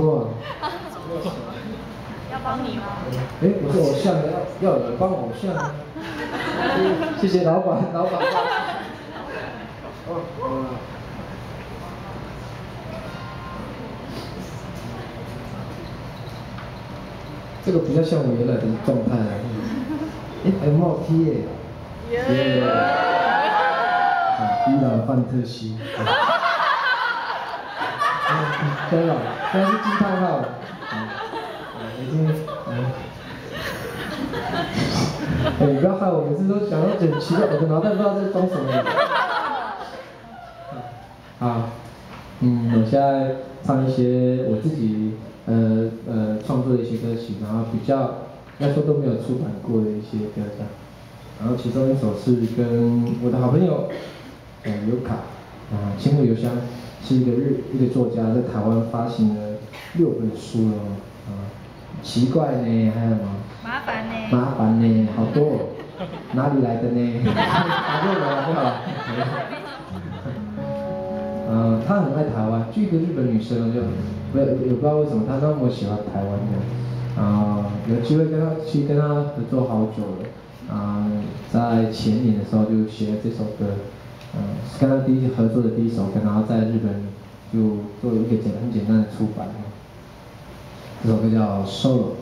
么？要帮你吗？哎，我是偶像，要有人帮偶像。谢谢老板，老板。这个比较像我原来的状态啊。哎，还有帽 T 耶。耶。伊朗范特西。对了，现在是惊叹号。已经哎，你不要害我，每次都想要很奇怪，我的脑袋不知道在装什么。好，我现在唱一些我自己创作的一些歌曲，然后比较应该说都没有出版过的一些歌这样。然后其中一首是跟我的好朋友尤卡青木邮香是一个作家，在台湾发行了6本书了奇怪呢，还有吗？麻烦呢？麻烦呢，好多哦，哪里来的呢？打过来就好了。她很爱台湾，就一个日本女生，就也不知道为什么她那么喜欢台湾的。有机会跟她合作好久了。在前年的时候就写了这首歌，跟她合作的第一首歌，然后在日本就做了一个很简单的出版。这首歌叫《Solo》。